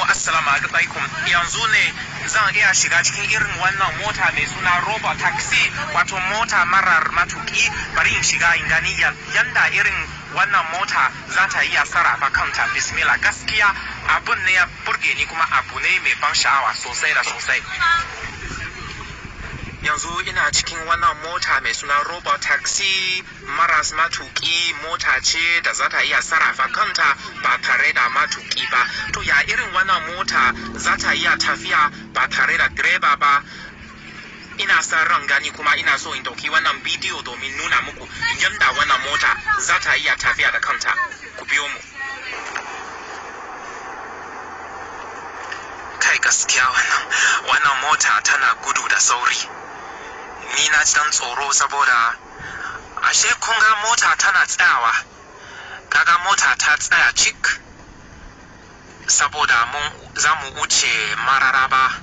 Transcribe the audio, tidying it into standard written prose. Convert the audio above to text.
assalamu alaikum. Yanzu ne zan iya shiga cikin irin wannan mota mai suna robo taxi, wato mota marar matuki. Bari in shiga in gani yanda irin wannan mota za ta iya sarrafa kanta. Bismillah, gaskiya abun ne ya burge ni kuma abu ne mai ban sha'awa sosai da sosai. Yanzu ina cikin wannan mota mai suna robot taxi maras matuki. Mota ce da za ta iya sarrafa kanta ba tare da matuki ba. To ya irin wannan mota za ta iya tafiya ba tare da direba ba? Ina son ran gani kuma ina so in dauki wannan bidiyo domin nuna muku yadda wannan mota za ta iya tafiya da kanta. Ku biyo mu. Kai, gaskiya wannan mota tana gudu da sauri. Ni na ji dan tsoro saboda ashe kun ga mota tana tsayawa. Kaga mota ta tsaya cik saboda za mu wuce mararaba